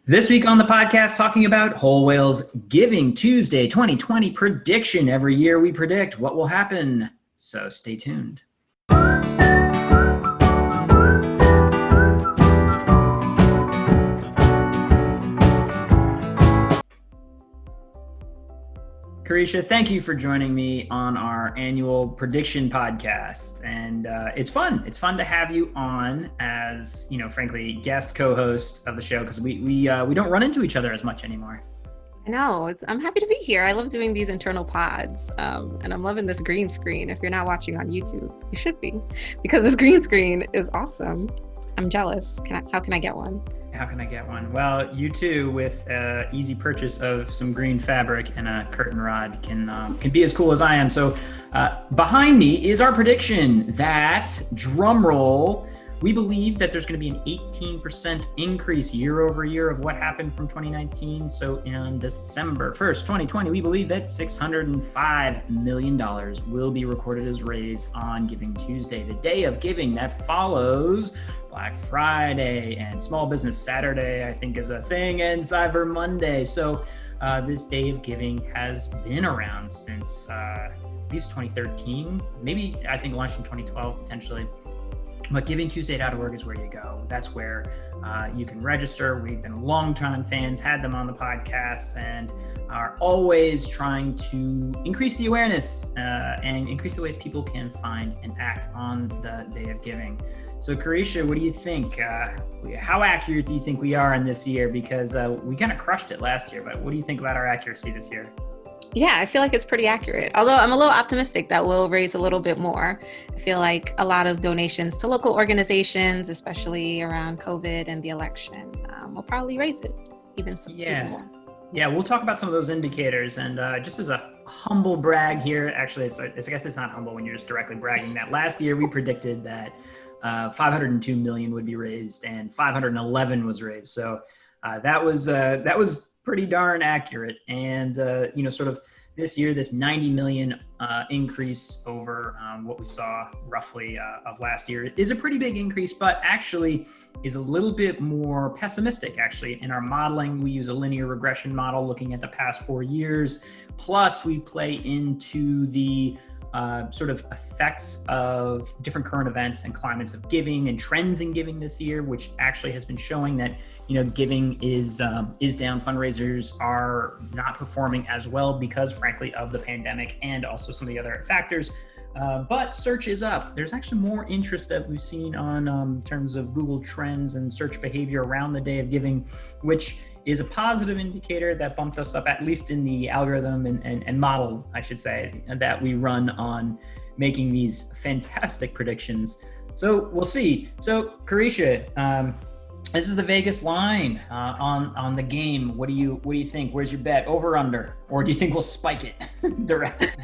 This week on the podcast, talking about Whole Whale's Giving Tuesday 2020 prediction. Every year we predict what will happen, so stay tuned. Kariesha, thank you for joining me on our annual prediction podcast. And it's fun. It's fun to have you on as, frankly, guest co-host of the show because we don't run into each other as much anymore. I know. I'm happy to be here. I love doing these internal pods. And I'm loving this green screen. If you're not watching on YouTube, you should be, because this green screen is awesome. I'm jealous. How can I get one? How can I get one? Well, you too, with easy purchase of some green fabric and a curtain rod, can be as cool as I am. So behind me is our prediction that, drum roll, we believe that there's going to be an 18% increase year over year of what happened from 2019. So on December 1st, 2020, we believe that $605 million will be recorded as raised on Giving Tuesday, the day of giving that follows Black Friday and Small Business Saturday, I think is a thing, and Cyber Monday. So this day of giving has been around since at least 2013, maybe I think launched in 2012 potentially. But givingtuesday.org is where you go. That's where you can register. We've been longtime fans, had them on the podcast, and are always trying to increase the awareness and increase the ways people can find and act on the day of giving. So Kariesha, what do you think? How accurate do you think we are in this year? Because we kind of crushed it last year, but what do you think about our accuracy this year? Yeah, I feel like it's pretty accurate. Although I'm a little optimistic that we'll raise a little bit more. I feel like a lot of donations to local organizations, especially around COVID and the election, will probably raise it even more. Yeah, we'll talk about some of those indicators. And just as a humble brag here, actually, I guess it's not humble when you're just directly bragging that last year we predicted that 502 million would be raised and 511 was raised. So that was pretty darn accurate. And, sort of this year, this 90 million increase over what we saw roughly of last year is a pretty big increase, but actually is a little bit more pessimistic. Actually, in our modeling, we use a linear regression model looking at the past 4 years. Plus, we play into the sort of effects of different current events and climates of giving and trends in giving this year, which actually has been showing that giving is down. Fundraisers are not performing as well because, frankly, of the pandemic and also some of the other factors. But search is up. There's actually more interest that we've seen on terms of Google Trends and search behavior around the day of giving, which is a positive indicator that bumped us up, at least in the algorithm and model, I should say, that we run on making these fantastic predictions. So we'll see. So Kariesha, this is the Vegas line on the game. What do you think? Where's your bet? Over, under? Or do you think we'll spike it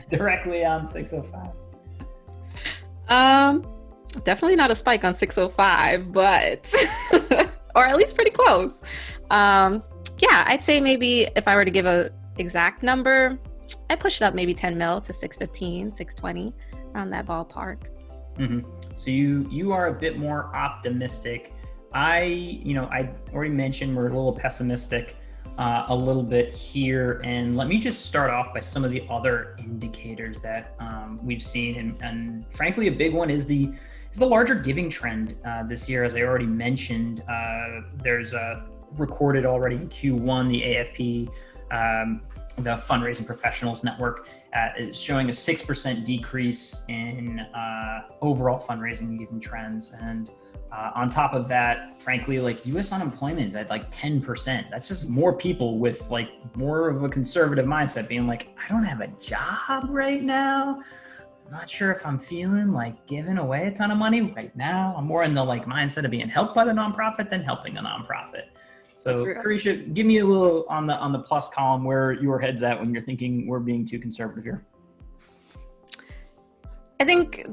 directly on 605? Definitely not a spike on 605, but or at least pretty close. Yeah, I'd say maybe if I were to give a exact number, I'd push it up maybe 10 mil to 615, 620, around that ballpark. Mm-hmm. So you are a bit more optimistic. I already mentioned we're a little pessimistic a little bit here. And let me just start off by some of the other indicators that we've seen. And frankly, a big one is the larger giving trend this year. As I already mentioned, there's a recorded already in Q1, the AFP, the Fundraising Professionals Network, is showing a 6% decrease in overall fundraising and giving trends. And on top of that, frankly, like US unemployment is at like 10%. That's just more people with like more of a conservative mindset being like, I don't have a job right now. I'm not sure if I'm feeling like giving away a ton of money right now. I'm more in the like mindset of being helped by the nonprofit than helping the nonprofit. So Kariesha, give me a little on the plus column where your head's at when you're thinking we're being too conservative here. I think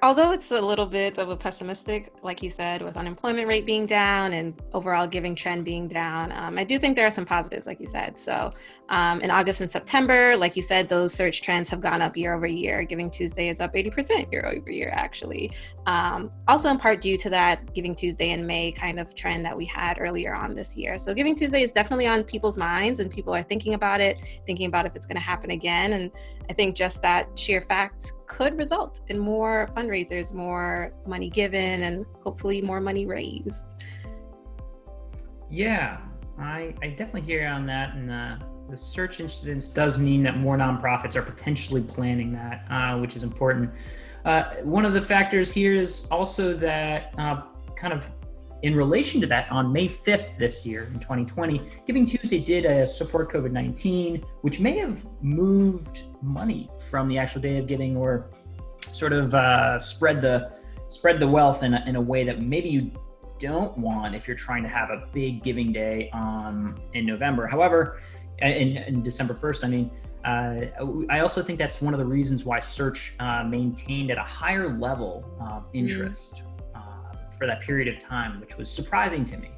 although it's a little bit of a pessimistic, like you said, with unemployment rate being down and overall giving trend being down, I do think there are some positives, like you said. So in August and September, like you said, those search trends have gone up year over year. Giving Tuesday is up 80% year over year, actually. Also in part due to that Giving Tuesday in May kind of trend that we had earlier on this year. So Giving Tuesday is definitely on people's minds, and people are thinking about it, thinking about if it's going to happen again. And I think just that sheer fact could result in more fundraisers, more money given, and hopefully more money raised. Yeah, I definitely hear you on that. And the search incidence does mean that more nonprofits are potentially planning that, which is important. One of the factors here is also that kind of in relation to that, on May 5th this year in 2020, Giving Tuesday did a support COVID-19, which may have moved money from the actual day of giving, or sort of spread the wealth in a way that maybe you don't want if you're trying to have a big giving day in November. However, in December 1st, I mean, I also think that's one of the reasons why search maintained at a higher level of interest for that period of time, which was surprising to me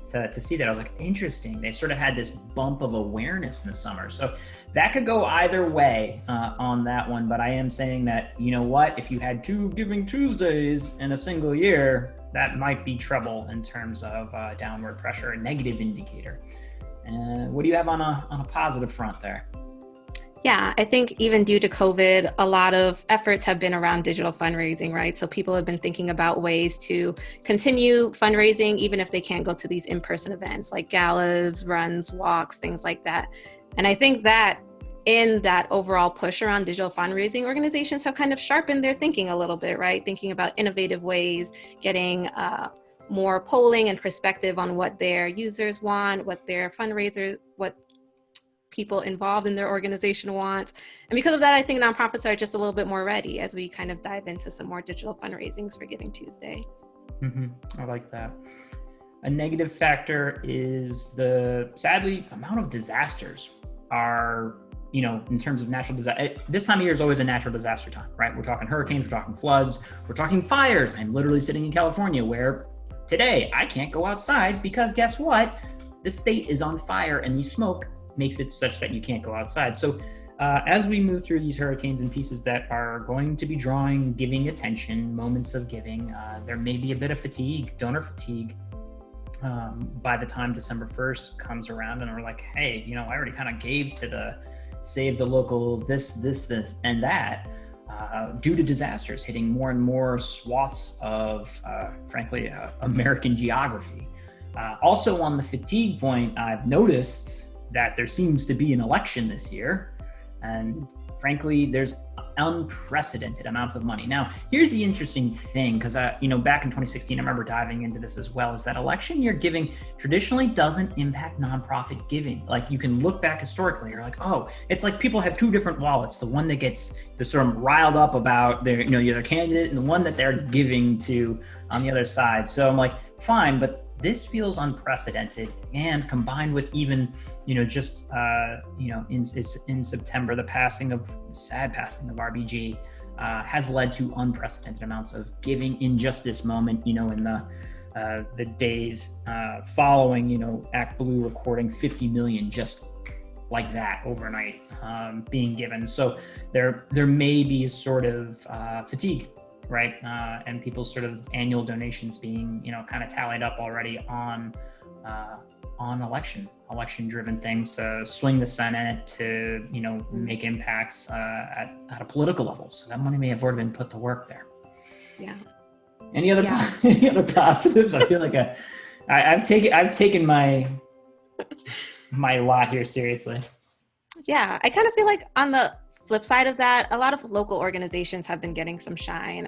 to see that. I was like, interesting. They sort of had this bump of awareness in the summer. So that could go either way on that one. But I am saying that, you know what, if you had 2 Giving Tuesdays in a single year, that might be trouble in terms of downward pressure, a negative indicator. What do you have on a positive front there? Yeah, I think even due to COVID, a lot of efforts have been around digital fundraising, right? So people have been thinking about ways to continue fundraising, even if they can't go to these in-person events like galas, runs, walks, things like that. And I think that in that overall push around digital fundraising, organizations have kind of sharpened their thinking a little bit, right? Thinking about innovative ways, getting more polling and perspective on what their users want, what their fundraisers, what people involved in their organization want. And because of that, I think nonprofits are just a little bit more ready as we kind of dive into some more digital fundraisings for Giving Tuesday. I like that. A negative factor is the, sadly, amount of disasters are, in terms of natural disaster. This time of year is always a natural disaster time, right? We're talking hurricanes, we're talking floods, we're talking fires. I'm literally sitting in California where today I can't go outside because guess what? The state is on fire and the smoke makes it such that you can't go outside. So as we move through these hurricanes and pieces that are going to be drawing giving attention, moments of giving, there may be a bit of fatigue, donor fatigue, by the time December 1st comes around and we're like, hey, I already kind of gave to the save the local this, and that, due to disasters hitting more and more swaths of, frankly, American geography. Also on the fatigue point, I've noticed that there seems to be an election this year, and frankly, there's unprecedented amounts of money. Now, here's the interesting thing, because back in 2016, I remember diving into this as well, is that election year giving traditionally doesn't impact nonprofit giving. Like, you can look back historically, you're like, oh, it's like people have 2 different wallets, the one that gets the sort of riled up about their their candidate, and the one that they're giving to on the other side. So I'm like, fine, but this feels unprecedented, and combined with even, in September, the sad passing of RBG has led to unprecedented amounts of giving in just this moment, in the days following, Act Blue recording 50 million just like that overnight being given. So there may be a sort of fatigue, right? And people's sort of annual donations being, kind of tallied up already on election-driven things to swing the Senate, to, make impacts at a political level. So that money may have already been put to work there. Yeah. Any other positives? I feel like I've taken my lot here seriously. Yeah, I kind of feel like on the flip side of that, a lot of local organizations have been getting some shine.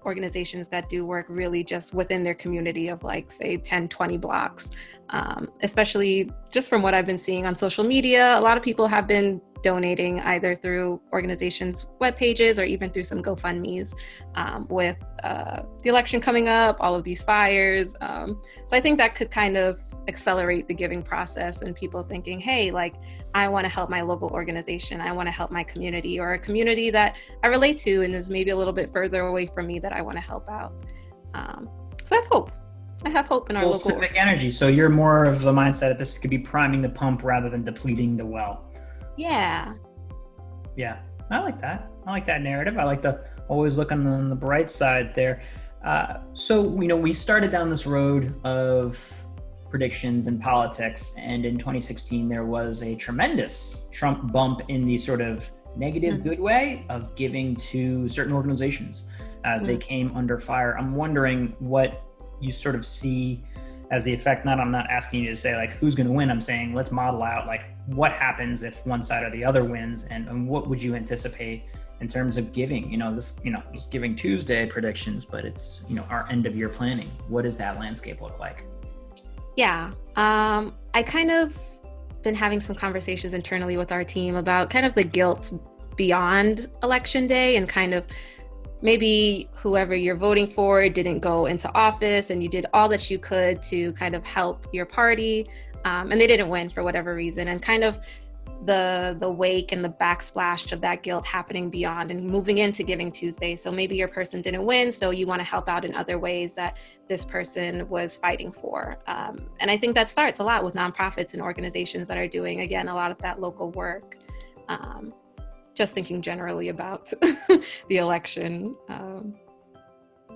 Organizations that do work really just within their community of like, say, 10, 20 blocks. Especially just from what I've been seeing on social media, a lot of people have been donating either through organizations' web pages or even through some GoFundMes with the election coming up, all of these fires. So I think that could kind of accelerate the giving process and people thinking, hey, like, I want to help my local organization. I want to help my community, or a community that I relate to and is maybe a little bit further away from me that I want to help out. So I have hope. I have hope in our local civic energy. So you're more of the mindset that this could be priming the pump rather than depleting the well. Yeah. Yeah, I like that. I like that narrative. I like to always look on the bright side there. So, we started down this road of predictions and politics, and in 2016 there was a tremendous Trump bump in the sort of negative good way of giving to certain organizations as they came under fire. I'm wondering what you sort of see as the effect. I'm not asking you to say like who's going to win. I'm saying let's model out like what happens if one side or the other wins, and what would you anticipate in terms of giving? This Giving Tuesday predictions, but it's our end of year planning. What does that landscape look like? Yeah, I kind of been having some conversations internally with our team about kind of the guilt beyond election day, and kind of maybe whoever you're voting for didn't go into office and you did all that you could to kind of help your party, and they didn't win for whatever reason, and kind of the wake and the backsplash of that guilt happening beyond and moving into Giving Tuesday. So maybe your person didn't win, so you want to help out in other ways that this person was fighting for. And I think that starts a lot with nonprofits and organizations that are doing, again, a lot of that local work. Just thinking generally about the election,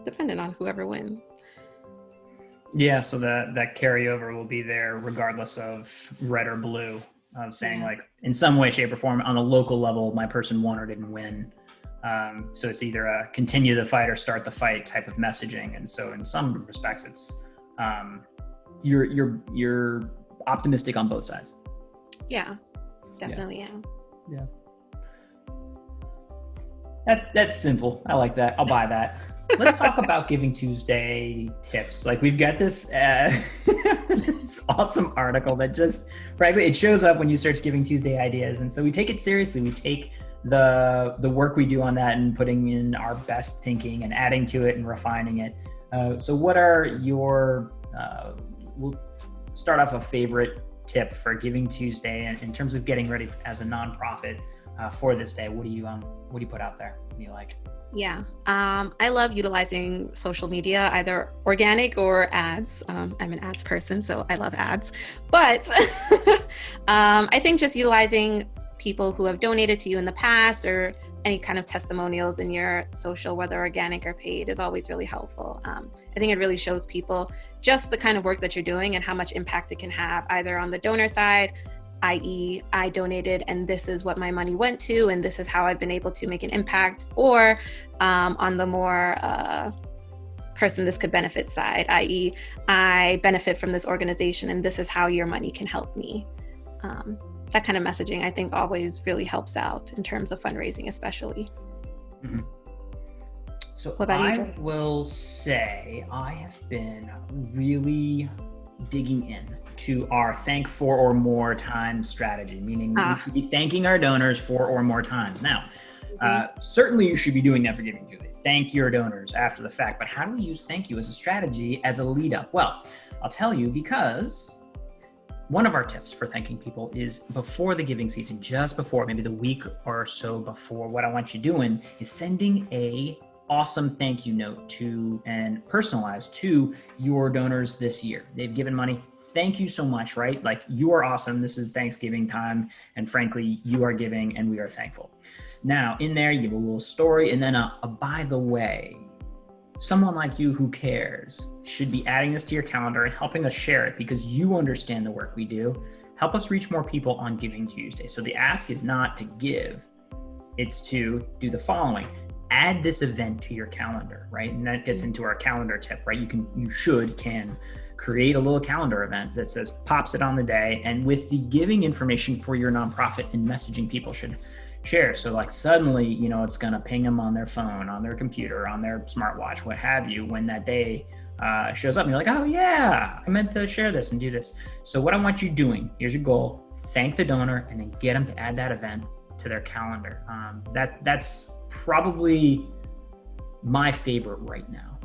dependent on whoever wins. Yeah, so that carryover will be there regardless of red or blue. Saying like in some way, shape, or form on a local level, my person won or didn't win. So it's either a continue the fight or start the fight type of messaging. And so in some respects, it's you're optimistic on both sides. Yeah, definitely am. Yeah. That's simple. I like that. I'll buy that. Let's talk about Giving Tuesday tips. Like we've got this this awesome article that just, frankly, it shows up when you search Giving Tuesday ideas. And so we take it seriously. We take the work we do on that and putting in our best thinking and adding to it and refining it. So what are your, we'll start off a favorite tip for Giving Tuesday in terms of getting ready as a nonprofit for this day. What do you put out there? What do you like? Yeah, I love utilizing social media, either organic or ads. I'm an ads person, so I love ads. But I think just utilizing people who have donated to you in the past, or any kind of testimonials in your social, whether organic or paid, is always really helpful. I think it really shows people just the kind of work that you're doing and how much impact it can have, either on the donor side, i.e. I donated and this is what my money went to and this is how I've been able to make an impact, or on the more person this could benefit side, i.e. I benefit from this organization and this is how your money can help me. That kind of messaging I think always really helps out in terms of fundraising especially. Mm-hmm. So what about you, I will say I have been really digging in to our thank 4 or more times strategy, meaning we should be thanking our donors 4 or more times. Now, certainly you should be doing that for Giving Tuesday. Thank your donors after the fact, but how do we use thank you as a strategy, as a lead up? Well, I'll tell you, because one of our tips for thanking people is before the giving season, just before, maybe the week or so before, what I want you doing is sending a awesome thank you note to and personalized to your donors this year. They've given money. Thank you so much, right? Like, you are awesome. This is Thanksgiving time. And frankly, you are giving and we are thankful. Now in there, you give a little story and then a by the way, someone like you who cares should be adding this to your calendar and helping us share it because you understand the work we do. Help us reach more people on Giving Tuesday. So the ask is not to give, it's to do the following. Add this event to your calendar, right? And that gets into our calendar tip, right? You can create a little calendar event that says, pops it on the day, and with the giving information for your nonprofit and messaging people should share. So like suddenly, it's gonna ping them on their phone, on their computer, on their smartwatch, what have you, when that day shows up and you're like, oh yeah, I meant to share this and do this. So what I want you doing, here's your goal, thank the donor and then get them to add that event to their calendar. That's probably my favorite right now.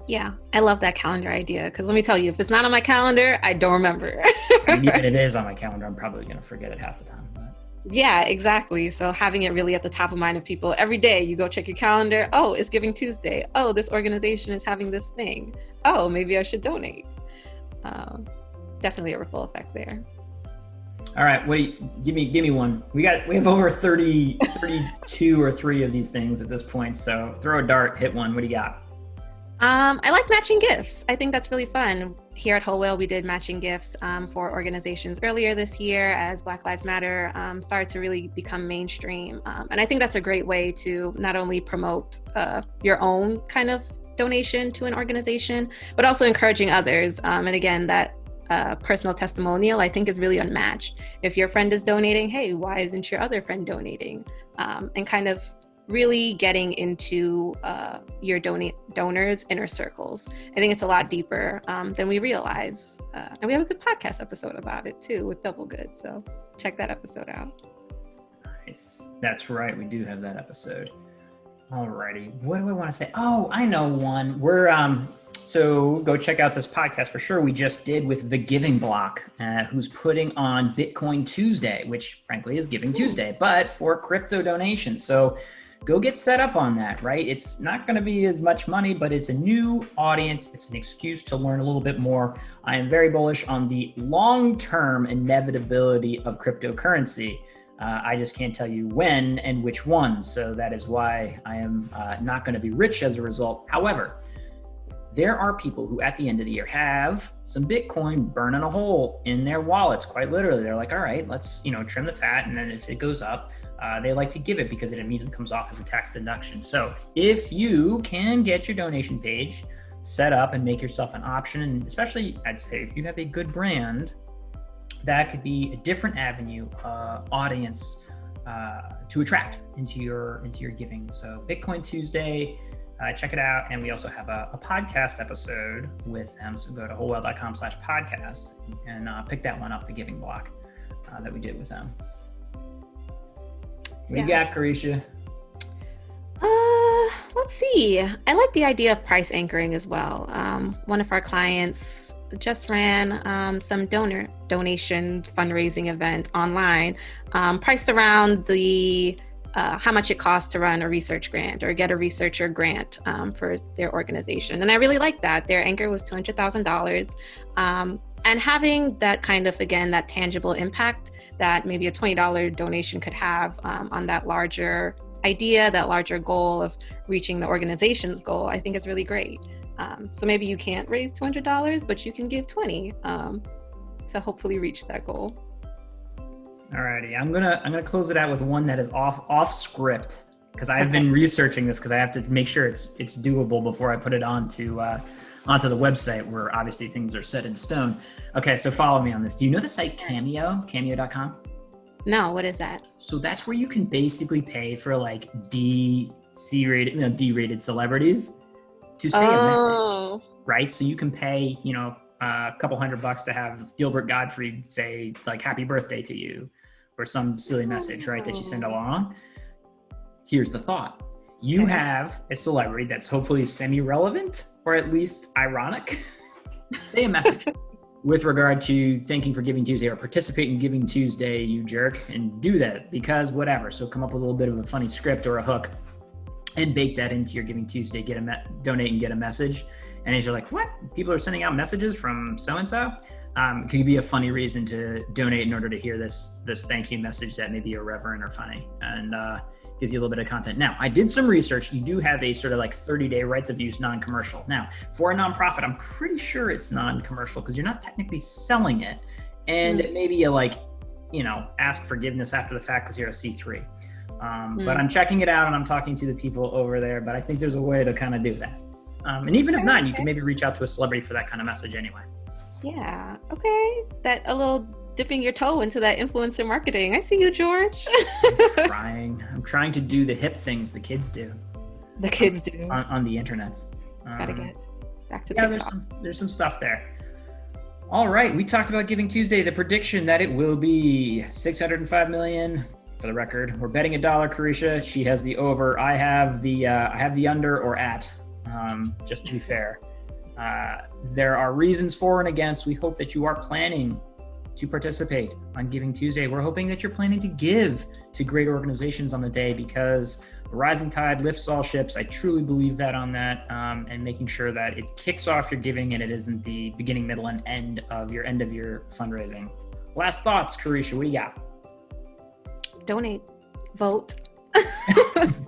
Yeah, I love that calendar idea because let me tell you, if it's not on my calendar, I don't remember. I mean, even if it is on my calendar, I'm probably going to forget it half the time. But. Yeah, exactly. So having it really at the top of mind of people every day, you go check your calendar. Oh, it's Giving Tuesday. Oh, this organization is having this thing. Oh, maybe I should donate. Definitely a ripple effect there. All right, give me one. We have over 32 or 3 of these things at this point. So throw a dart, hit one. What do you got? I like matching gifts. I think that's really fun. Here at Whole Whale, we did matching gifts for organizations earlier this year as Black Lives Matter started to really become mainstream. And I think that's a great way to not only promote your own kind of donation to an organization, but also encouraging others. And again, that personal testimonial, I think, is really unmatched. If your friend is donating, hey, why isn't your other friend donating? And kind of really getting into your donors' inner circles. I think it's a lot deeper than we realize. And we have a good podcast episode about it too with Double Good. So check that episode out. Nice. That's right. We do have that episode. Alrighty. What do I want to say? Oh, I know one. So go check out this podcast for sure. We just did with The Giving Block, who's putting on Bitcoin Tuesday, which frankly is Giving Tuesday, but for crypto donations. So go get set up on that, right? It's not going to be as much money, but it's a new audience. It's an excuse to learn a little bit more. I am very bullish on the long-term inevitability of cryptocurrency. I just can't tell you when and which one. So that is why I am not going to be rich as a result. However, there are people who at the end of the year have some Bitcoin burning a hole in their wallets, quite literally. They're like, all right, let's trim the fat. And then if it goes up, they like to give it because it immediately comes off as a tax deduction. So if you can get your donation page set up and make yourself an option, and especially I'd say if you have a good brand, that could be a different avenue, audience to attract into your giving. So Bitcoin Tuesday, check it out. And we also have a podcast episode with them. So go to wholewhale.com/podcast and pick that one up, The Giving Block that we did with them. What you got, Kariesha? Let's see. I like the idea of price anchoring as well. One of our clients just ran some donation fundraising event online, priced around the how much it costs to run a research grant or get a researcher grant for their organization. And I really like that. Their anchor was $200,000. And having that kind of, again, that tangible impact that maybe a $20 donation could have on that larger idea, that larger goal of reaching the organization's goal, I think is really great. So maybe you can't raise $200, but you can give $20 to hopefully reach that goal. Alrighty, I'm gonna close it out with one that is off script because I've been researching this because I have to make sure it's doable before I put it onto the website where obviously things are set in stone. Okay, so follow me on this. Do you know the site cameo.com? No, what is that? So that's where you can basically pay for like D-rated celebrities to say a message, right? So you can pay, a couple $100 to have Gilbert Gottfried say like happy birthday to you or some silly message, right, that you send along. Here's the thought. You have a celebrity that's hopefully semi-relevant or at least ironic. Say a message with regard to thanking for Giving Tuesday or participate in Giving Tuesday, you jerk, and do that because whatever. So come up with a little bit of a funny script or a hook and bake that into your Giving Tuesday, donate and get a message. And as you're like, what? People are sending out messages from so-and-so? It could be a funny reason to donate in order to hear this thank you message that may be irreverent or funny and gives you a little bit of content. Now, I did some research. You do have a sort of like 30-day rights of use non-commercial. Now, for a nonprofit, I'm pretty sure it's non-commercial because you're not technically selling it. And maybe you ask forgiveness after the fact because you're a C3. But I'm checking it out and I'm talking to the people over there, but I think there's a way to kind of do that. And even if not, you can maybe reach out to a celebrity for that kind of message anyway. Yeah. Okay. That a little dipping your toe into that influencer marketing. I see you, George. I'm trying to do the hip things the kids do. The kids do on the internets. Gotta get back to TikTok. There's some stuff there. All right, we talked about Giving Tuesday. The prediction that it will be 605 million. For the record, we're betting $1. Kariesha, she has the over. I have the under or at. Just to be fair. There are reasons for and against. We hope that you are planning to participate on Giving Tuesday. We're hoping that you're planning to give to great organizations on the day, because the rising tide lifts all ships. I truly believe that on that, and making sure that it kicks off your giving and it isn't the beginning, middle, and end of your fundraising. Last thoughts, Kariesha, what do you got? Donate, vote.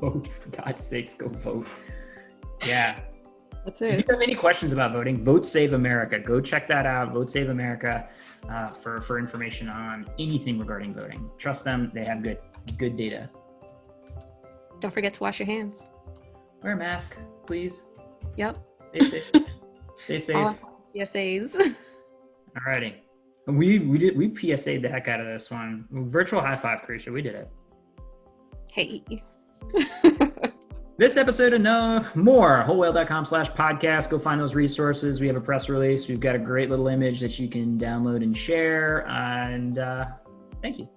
Vote, for God's sakes, go vote. Yeah. That's If it. you have any questions about voting, Vote Save America. Go check that out. Vote Save America for information on anything regarding voting. Trust them; they have good data. Don't forget to wash your hands. Wear a mask, please. Yep. Stay safe. Stay safe. All PSAs. Alrighty. We PSA'd the heck out of this one. Virtual high five, Kariesha. We did it. Hey. This episode and no more, wholewhale.com/podcast. Go find those resources. We have a press release. We've got a great little image that you can download and share. And thank you.